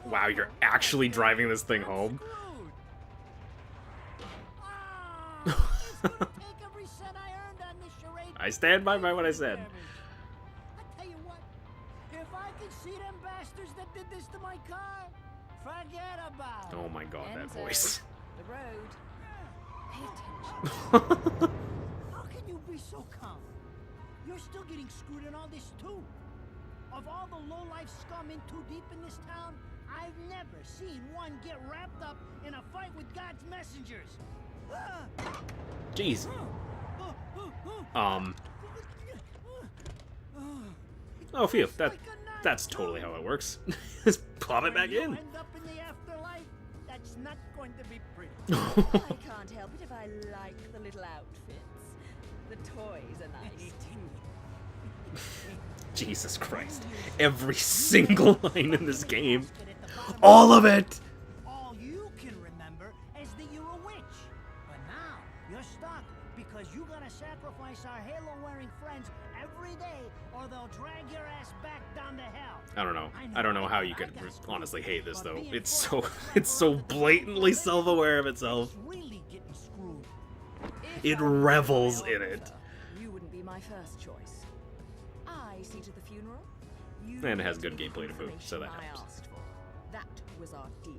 Wow, you're actually driving this thing home? I stand by what I said. I tell you what, if I could see them bastards that did this to my car, forget about it. Oh my god, that voice. The road. Pay attention. How can you be so calm? You're still getting screwed in all this too. Of all the low-life scum in too deep in this town, I've never seen one get wrapped up in a fight with God's messengers. Jeez. Oh, phew. That's totally how it works. Just pop it back in. End up in the afterlife? That's not going to be pretty. I can't help it if I like the little outfits. The toys are nice. Jesus Christ. Every single line in this game. All of it! All you can remember is that you're a witch. But now, you're stuck because you gotta sacrifice our Halo-wearing friends every day or they'll drag your ass back down to hell. I don't know. I don't know how you could honestly hate this though. It's so blatantly self-aware of itself. Really getting screwed. It revels in it. You wouldn't be my first choice. I see to the funeral. You And it has good gameplay to boot, so that I helps. asked for. That was our deal.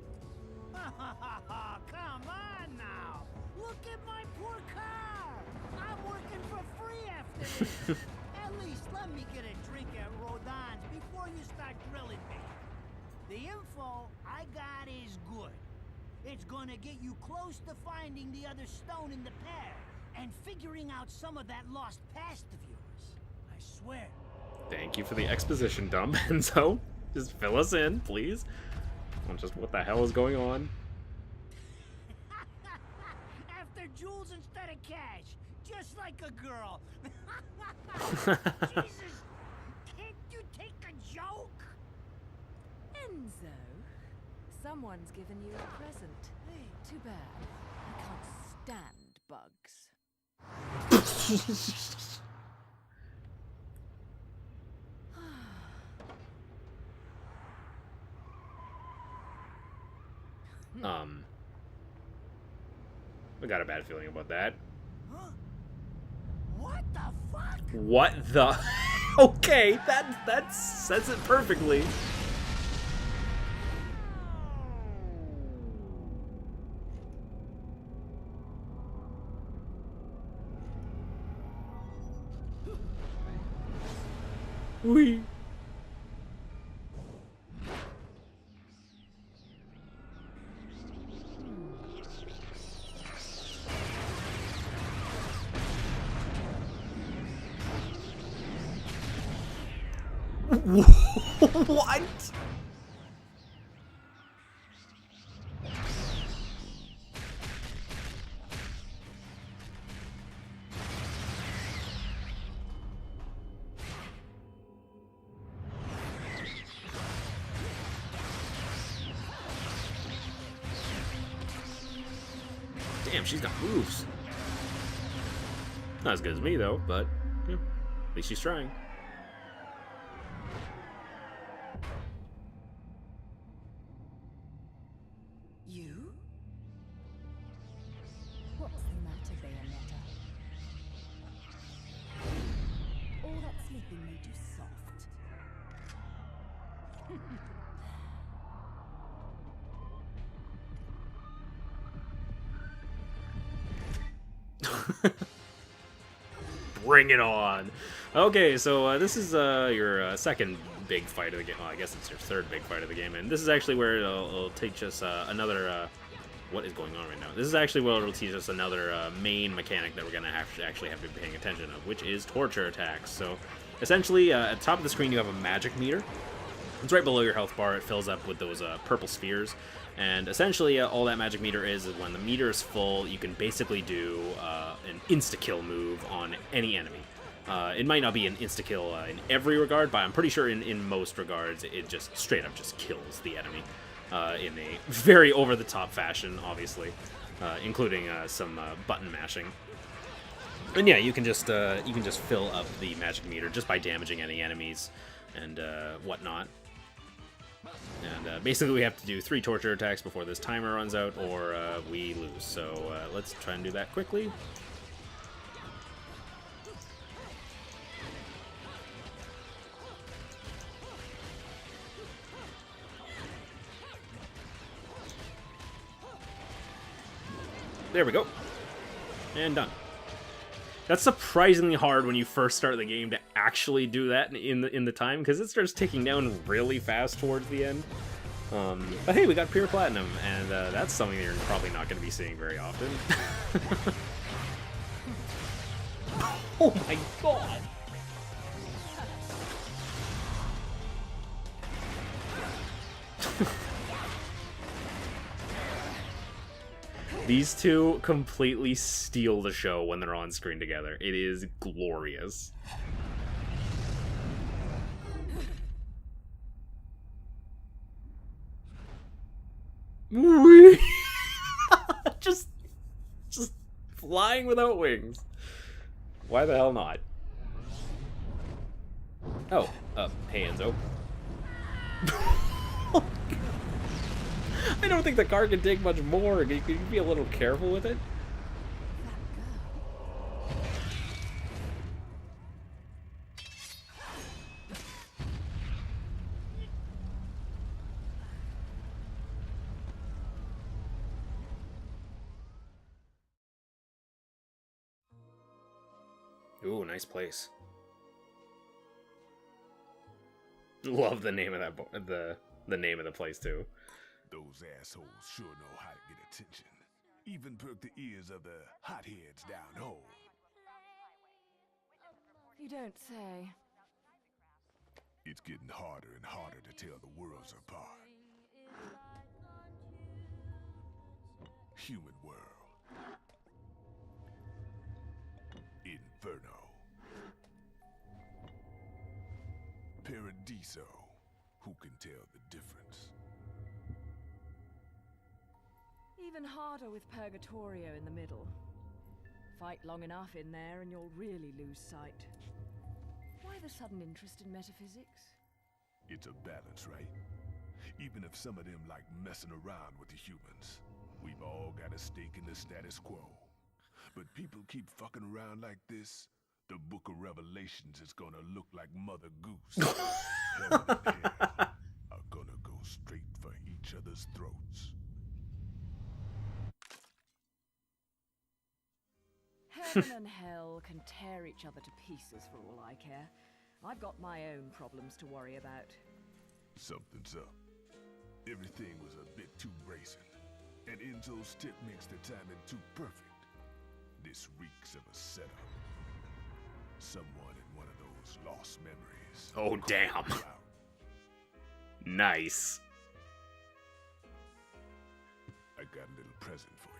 Come on now. Look at my poor car. I'm working for free after this. At least let me get a drink at Rodin's before you start drilling me. The info I got is good. It's gonna get you close to finding the other stone in the pair and figuring out some of that lost past of yours. I swear. Thank you for the exposition dump, Enzo. Just fill us in, please. On just what the hell is going on. After jewels instead of cash, just like a girl. Jesus, can't you take a joke? Enzo, someone's given you a present. Too bad. I can't stand bugs. I got a bad feeling about that. Huh? What the fuck? What the? Okay, that says it perfectly. Wee. What? Damn, she's got moves. Not as good as me, though, but yeah, at least she's trying. You? What's the matter, Bayonetta? All that sleeping made you soft. Bring it on. Okay, so this is your second big fight of the game. Well, I guess it's your third big fight of the game, and this is actually where it'll teach us another. What is going on right now? This is actually where it'll teach us another main mechanic that we're gonna actually have to be paying attention of, which is torture attacks. So, essentially, at the top of the screen you have a magic meter. It's right below your health bar. It fills up with those purple spheres. And essentially, all that magic meter is when the meter is full, you can basically do an insta-kill move on any enemy. It might not be an insta-kill in every regard, but I'm pretty sure in most regards, it just straight up just kills the enemy in a very over-the-top fashion, obviously, including some button mashing. And yeah, you can just fill up the magic meter just by damaging any enemies and whatnot. And basically we have to do 3 torture attacks before this timer runs out, or we lose. So let's try and do that quickly. There we go. And done. That's surprisingly hard when you first start the game to actually do that in the time, because it starts ticking down really fast towards the end. But hey, we got pure platinum, and that's something that you're probably not going to be seeing very often. Oh my god! These two completely steal the show when they're on screen together. It is glorious. just flying without wings. Why the hell not? Oh, hey Enzo. I don't think the car can take much more. Can you be a little careful with it? Ooh, nice place. Love the name of that the name of the place too. Those assholes sure know how to get attention. Even perk the ears of the hotheads down home. You don't say. It's getting harder and harder to tell the worlds apart. Human world. Inferno. Paradiso. Who can tell the difference? Even harder with Purgatorio in the middle. Fight long enough in there and you'll really lose sight. Why the sudden interest in metaphysics? It's a balance, right? Even if some of them like messing around with the humans, we've all got a stake in the status quo. But people keep fucking around like this, the Book of Revelations is gonna look like Mother Goose. Heaven and hell are gonna go straight for each other's throats. Heaven and hell can tear each other to pieces for all I care. I've got my own problems to worry about. Something's up. Everything was a bit too brazen, and Enzo's tip makes the timing too perfect. This reeks of a setup. Someone in one of those lost memories. Oh, damn. Nice. I got a little present for you.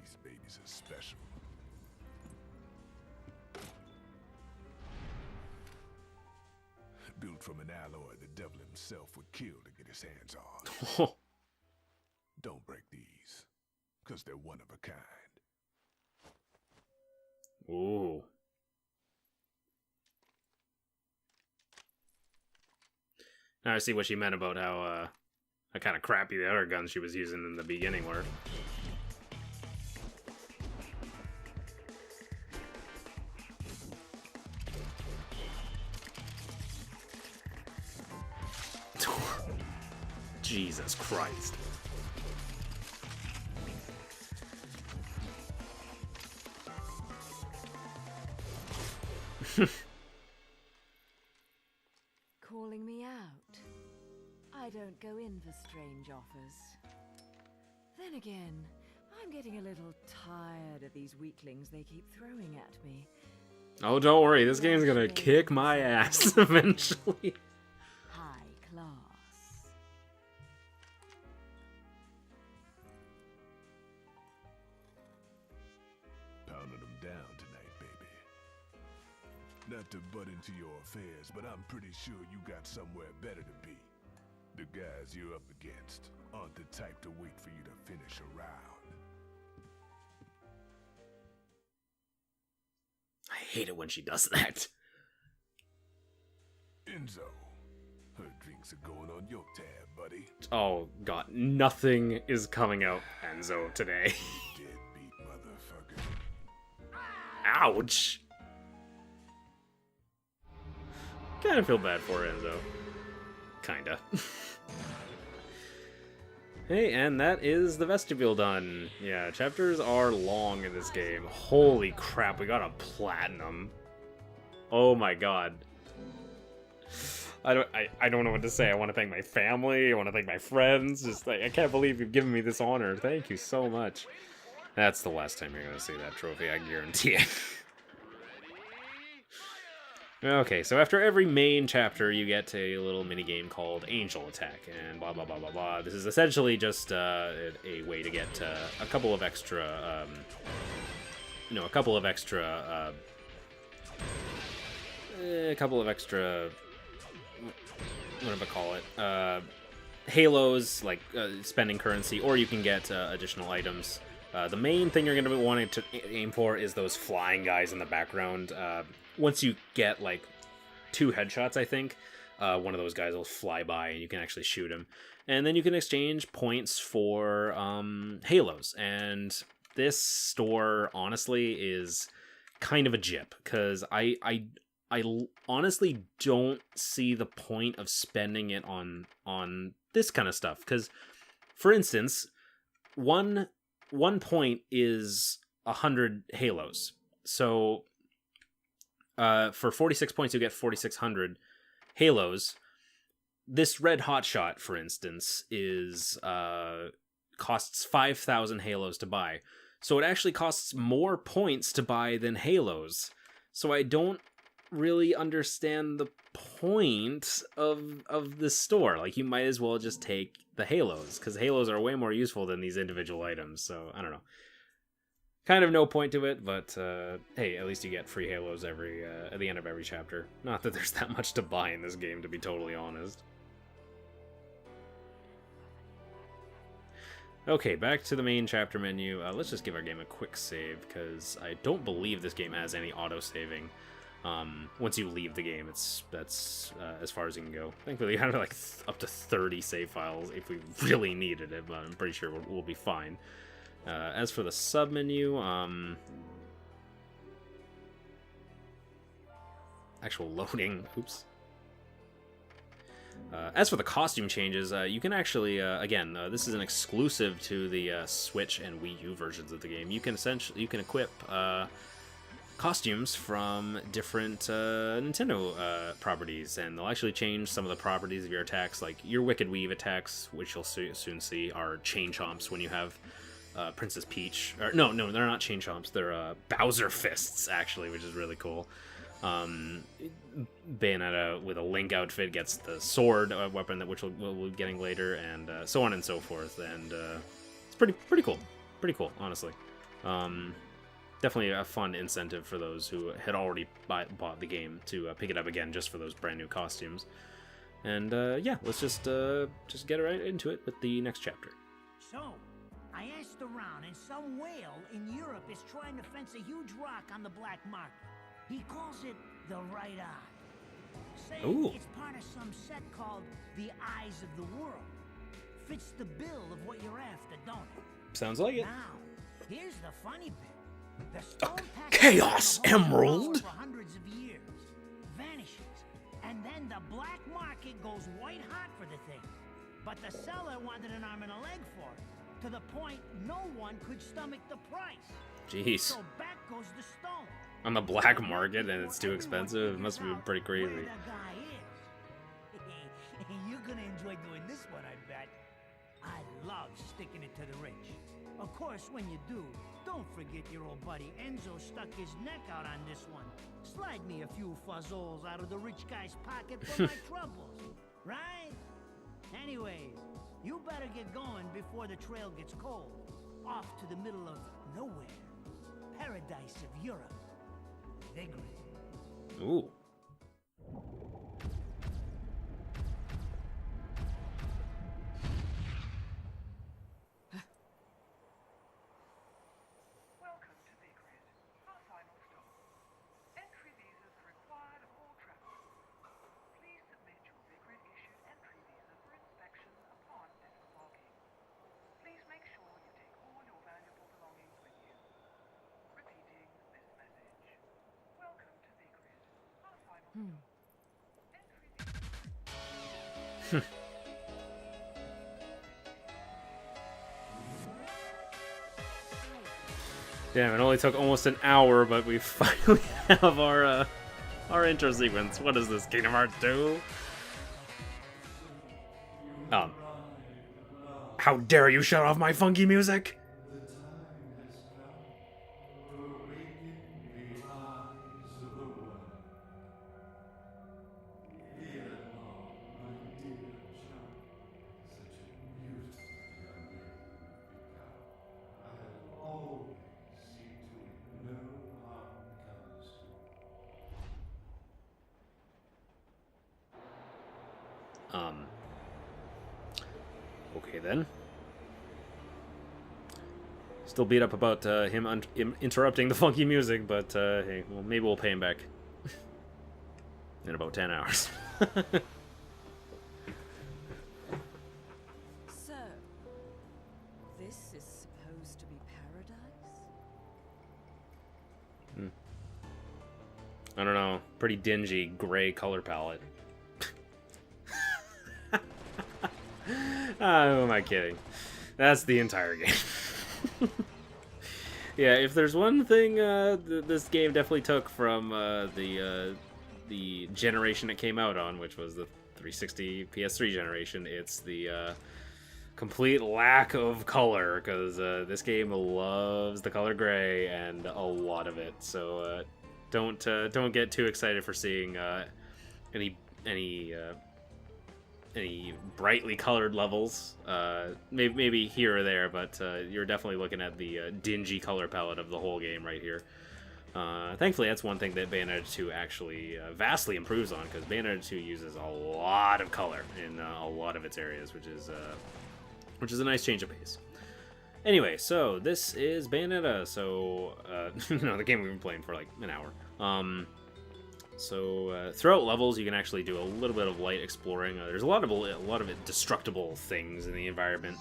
These babies are special. Built from an alloy the devil himself would kill to get his hands on. Don't break these, because they're one of a kind. Ooh. Now I see what she meant about how kind of crappy the other guns she was using in the beginning were. Jesus Christ. Calling me out? I don't go in for strange offers. Then again, I'm getting a little tired of these weaklings they keep throwing at me. Oh, don't worry, this game's gonna kick my ass eventually. High class. Pounding them down tonight, baby. Not to butt into your affairs, but I'm pretty sure you got somewhere better to be. The guys you're up against aren't the type to wait for you to finish a round. I hate it when she does that. Enzo, Her drinks are going on your tab, buddy. Oh god, nothing is coming out Enzo today. Deadbeat motherfucker. Ouch! Kind of feel bad for Enzo. Kinda. Hey, and that is the vestibule done. Yeah, chapters are long in this game. Holy crap, we got a platinum. Oh my god. I don't know what to say. I want to thank my family. I want to thank my friends. Just like, I can't believe you've given me this honor. Thank you so much. That's the last time you're going to see that trophy, I guarantee it. Okay, so after every main chapter, you get a little mini game called Angel Attack, and blah blah blah blah blah. This is essentially just a way to get a couple of extra, a couple of extra what do I call it? Halos, like spending currency, or you can get additional items. The main thing you're going to be wanting to aim for is those flying guys in the background. Once you get like 2 headshots, I think, one of those guys will fly by and you can actually shoot him. And then you can exchange points for halos. And this store, honestly, is kind of a jip, because I honestly don't see the point of spending it on this kind of stuff. Because, for instance, one point is 100 halos. So for 46 points, you get 4,600 halos. This red hotshot, for instance, is costs 5,000 halos to buy. So it actually costs more points to buy than halos. So I don't really understand the point of this store. Like, you might as well just take the halos, because halos are way more useful than these individual items. So I don't know. Kind of no point to it, but hey, at least you get free halos at the end of every chapter. Not that there's that much to buy in this game, to be totally honest. Okay, back to the main chapter menu. Let's just give our game a quick save, because I don't believe this game has any auto-saving. Once you leave the game, that's as far as you can go. Thankfully, you have like up to 30 save files if we really needed it, but I'm pretty sure we'll be fine. As for the sub-menu, actual loading, oops. As for the costume changes, you can actually, again, this is an exclusive to the Switch and Wii U versions of the game. You can equip costumes from different Nintendo properties, and they'll actually change some of the properties of your attacks. Like your Wicked Weave attacks, which you'll soon see, are chain chomps when you have Princess Peach. Or, no, they're not chain chomps. They're Bowser fists, actually, which is really cool. Bayonetta with a Link outfit gets the sword weapon which we'll be getting later, and so on and so forth. And it's pretty cool. Pretty cool, honestly. Definitely a fun incentive for those who had already bought the game to pick it up again just for those brand new costumes. And yeah, let's just get right into it with the next chapter. So, I asked around, and some whale in Europe is trying to fence a huge rock on the black market. He calls it the Right Eye. Say it's part of some set called the Eyes of the World. Fits the bill of what you're after, don't it? Sounds like it. Now, here's the funny bit. The stone Chaos Emerald! For hundreds of years, vanishes, and then the black market goes white hot for the thing. But the seller wanted an arm and a leg for it, to the point no one could stomach the price. Jeez. So back goes the stone. On the black market, and it's too expensive. It must have been pretty crazy. Where the guy is. You're gonna enjoy doing this one, I bet. I love sticking it to the rich. Of course, when you do, don't forget your old buddy Enzo stuck his neck out on this one. Slide me a few fuzzoles out of the rich guy's pocket for my troubles, right? Anyways, you better get going before the trail gets cold. Off to the middle of nowhere. Paradise of Europe. Vigrid. Ooh. Welcome to Vigrid, our final stop. Entry visas are required of all travelers. Please submit your Vigrid issue Damn, it only took almost an hour, but we finally have our intro sequence. What is this, Kingdom Hearts 2? How dare you shut off my funky music? Okay then. Still beat up about him interrupting the funky music, but hey, well, maybe we'll pay him back in about 10 hours. So, this is supposed to be paradise? I don't know. Pretty dingy gray color palette. Who am I kidding? That's the entire game. Yeah, if there's one thing this game definitely took from the generation it came out on, which was the 360 PS3 generation, it's the complete lack of color, because this game loves the color gray and a lot of it. So don't get too excited for seeing any brightly colored levels, maybe here or there, but you're definitely looking at the dingy color palette of the whole game right here. Thankfully, that's one thing that Bayonetta 2 actually vastly improves on, because Bayonetta 2 uses a lot of color in a lot of its areas, which is a nice change of pace. Anyway, so this is Bayonetta. So the game we've been playing for like an hour. So throughout levels, you can actually do a little bit of light exploring. There's a lot of destructible things in the environment,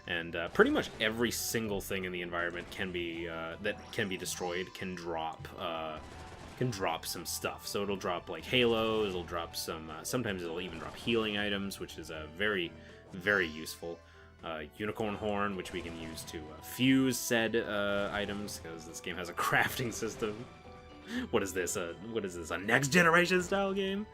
and pretty much every single thing in the environment can be destroyed. Can drop some stuff. So it'll drop like halos. It'll drop some. Sometimes it'll even drop healing items, which is very, very useful. Unicorn horn, which we can use to fuse said items, because this game has a crafting system. What is this? A next generation style game?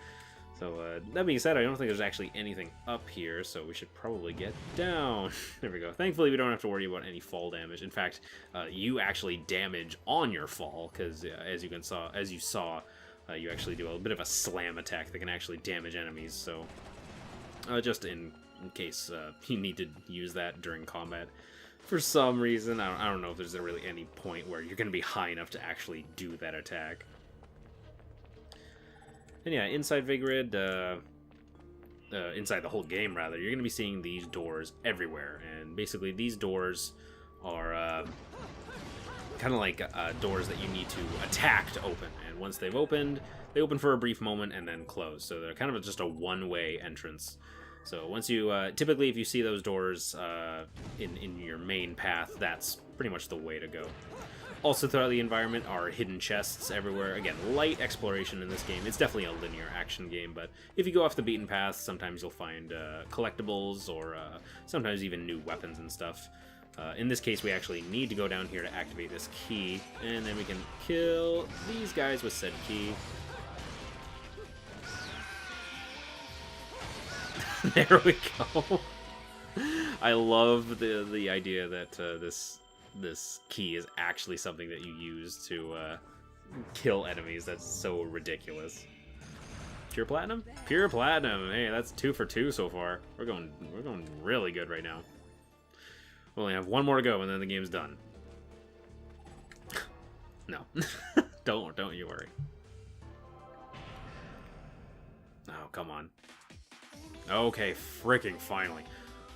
So that being said, I don't think there's actually anything up here, so we should probably get down. There we go. Thankfully, we don't have to worry about any fall damage. In fact, you actually damage on your fall, because as you saw, you actually do a bit of a slam attack that can actually damage enemies. So just in case you need to use that during combat. For some reason, I don't know if there's really any point where you're going to be high enough to actually do that attack. And yeah, inside Vigrid, inside the whole game rather, you're going to be seeing these doors everywhere. And basically these doors are kind of like doors that you need to attack to open. And once they've opened, they open for a brief moment and then close. So they're kind of just a one-way entrance. So once you, typically if you see those doors in your main path, that's pretty much the way to go. Also throughout the environment are hidden chests everywhere. Again, light exploration in this game. It's definitely a linear action game, but if you go off the beaten path, sometimes you'll find collectibles or sometimes even new weapons and stuff. In this case, we actually need to go down here to activate this key, and then we can kill these guys with said key. There we go. I love the idea that this key is actually something that you use to kill enemies. That's so ridiculous. Pure platinum? Pure platinum. Hey, that's 2 for 2 so far. We're going really good right now. We only have one more to go, and then the game's done. No, don't you worry. Oh, come on. Okay, freaking finally.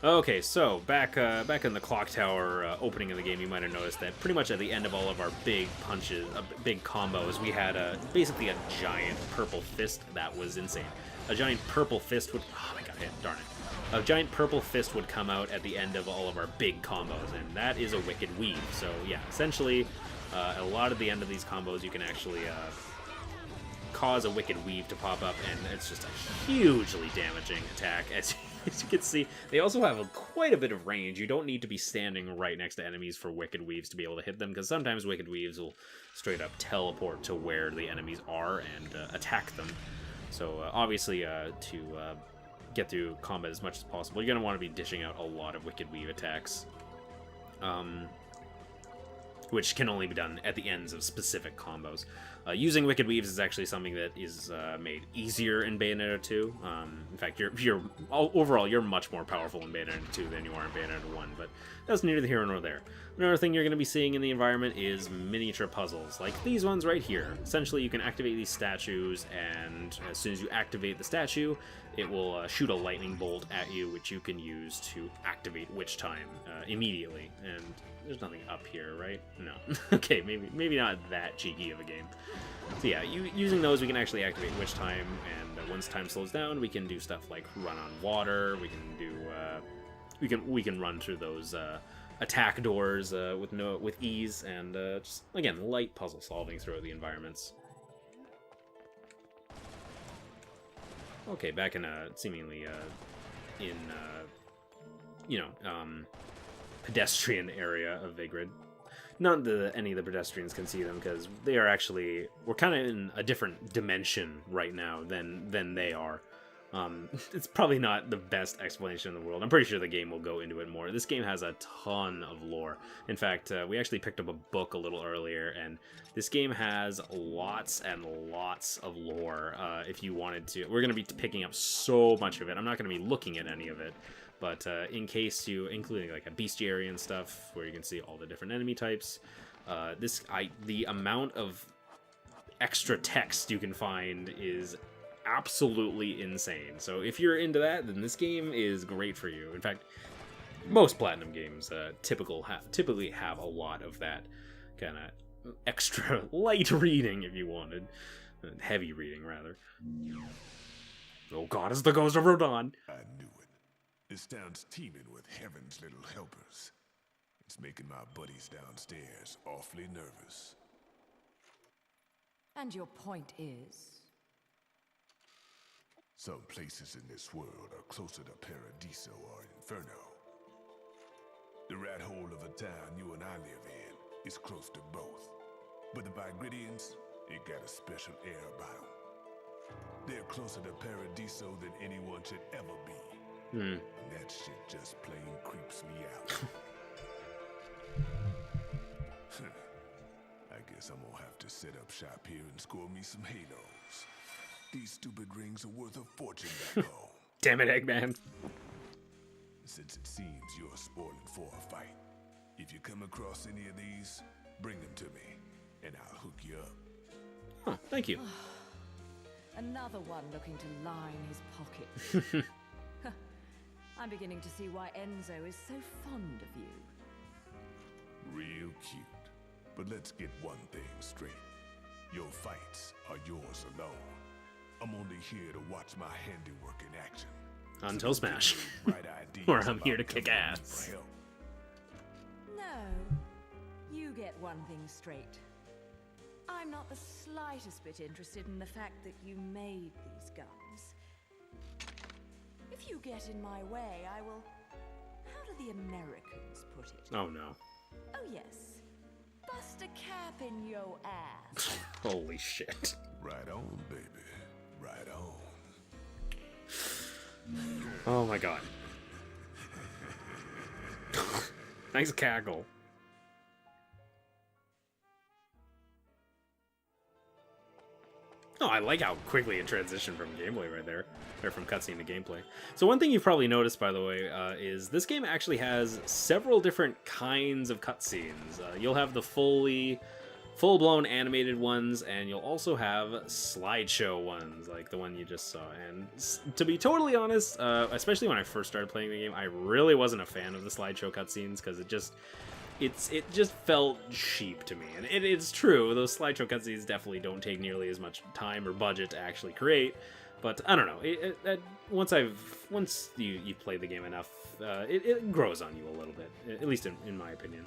Okay, so back in the clock tower opening of the game, you might have noticed that pretty much at the end of all of our big punches, big combos, we had basically a giant purple fist. That was insane. A giant purple fist would... Oh, I got hit. Darn it. A giant purple fist would come out at the end of all of our big combos, and that is a wicked weave. So yeah, essentially, a lot of the end of these combos, you can actually cause a Wicked Weave to pop up, and it's just a hugely damaging attack. As you can see, they also have quite a bit of range. You don't need to be standing right next to enemies for Wicked Weaves to be able to hit them, because sometimes Wicked Weaves will straight up teleport to where the enemies are and attack them. So obviously, to get through combat as much as possible, you're going to want to be dishing out a lot of Wicked Weave attacks. Which can only be done at the ends of specific combos. Using Wicked Weaves is actually something that is made easier in Bayonetta 2. In fact, overall you're much more powerful in Bayonetta 2 than you are in Bayonetta 1, but that's neither here nor there. Another thing you're going to be seeing in the environment is miniature puzzles, like these ones right here. Essentially, you can activate these statues, and as soon as you activate the statue, it will shoot a lightning bolt at you, which you can use to activate Witch Time immediately. And there's nothing up here, right? No. Okay, maybe not that cheeky of a game. So yeah, using those, we can actually activate Witch Time, and once time slows down, we can do stuff like run on water. We can do we can run through those attack doors with ease, and just again light puzzle solving throughout the environments. Okay, back in seemingly pedestrian area of Vigrid. Not that any of the pedestrians can see them, because they are actually, we're kind of in a different dimension right now than they are. It's probably not the best explanation in the world. I'm pretty sure the game will go into it more. This game has a ton of lore. In fact, we actually picked up a book a little earlier, and this game has lots and lots of lore. If you wanted to, we're going to be picking up so much of it. I'm not going to be looking at any of it, but in case you, including like a bestiary and stuff, where you can see all the different enemy types, the amount of extra text you can find is absolutely insane. So if you're into that, then this game is great for you. In fact, most Platinum games typically have a lot of that kind of extra light reading, if you wanted. Heavy reading, rather. Oh god, it's the ghost of Rodin! I knew it. This town's teeming with heaven's little helpers. It's making my buddies downstairs awfully nervous. And your point is? Some places in this world are closer to Paradiso or Inferno. The rat hole of a town you and I live in is close to both. But the Vigridians, they got a special air about them. They're closer to Paradiso than anyone should ever be. And that shit just plain creeps me out. I guess I'm gonna have to set up shop here and score me some halos. These stupid rings are worth a fortune back home. Damn it, Eggman. Since it seems you're spoiling for a fight, if you come across any of these, bring them to me, and I'll hook you up. Oh, thank you. Another one looking to line his pockets. I'm beginning to see why Enzo is so fond of you. Real cute. But let's get one thing straight. Your fights are yours alone. I'm only here to watch my handiwork in action. Until Smash. Right ideas Or I'm here to about kick coming ass. for help. No, you get one thing straight. I'm not the slightest bit interested in the fact that you made these guns. If you get in my way, I will... How do the Americans put it? Oh no. Oh yes. Bust a cap in your ass. Holy shit. Right on, baby. Right on. Oh my god. Nice cackle. Oh, I like how quickly it transitioned from gameplay right there. Or from cutscene to gameplay. So one thing you've probably noticed, by the way, is this game actually has several different kinds of cutscenes. You'll have the full-blown animated ones, and you'll also have slideshow ones, like the one you just saw. And to be totally honest, especially when I first started playing the game, I really wasn't a fan of the slideshow cutscenes, because it just felt cheap to me. And it's true, those slideshow cutscenes definitely don't take nearly as much time or budget to actually create. But I don't know. Once you play the game enough, it grows on you a little bit, at least in my opinion.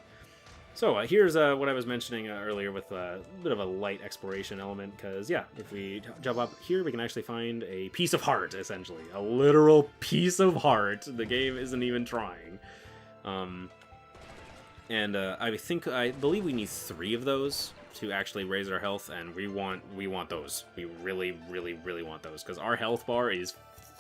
So here's what I was mentioning earlier with a bit of a light exploration element, because yeah, if we jump up here, we can actually find a piece of heart, essentially. A literal piece of heart. The game isn't even trying. I believe we need 3 of those to actually raise our health, and we want those. We really, really, really want those, because our health bar is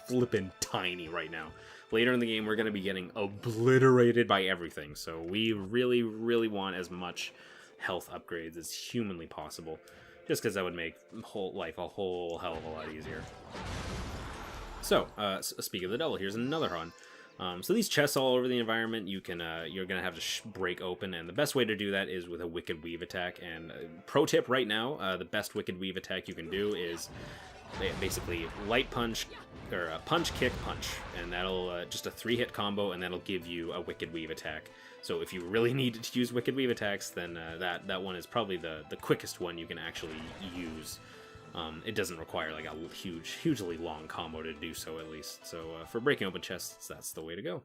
flippin' tiny right now. Later in the game, we're going to be getting obliterated by everything, so we really, really want as much health upgrades as humanly possible, just because that would make life a whole hell of a lot easier. So, speaking of the devil, here's another one. So these chests all over the environment, you're gonna have to break open, and the best way to do that is with a Wicked Weave attack. And pro tip right now, the best Wicked Weave attack you can do is basically light punch, or punch, kick, punch, and that'll just a 3-hit combo, and that'll give you a Wicked Weave attack. So if you really need to use Wicked Weave attacks, then that one is probably the quickest one you can actually use. It doesn't require like a hugely long combo to do so, at least. So for breaking open chests, that's the way to go.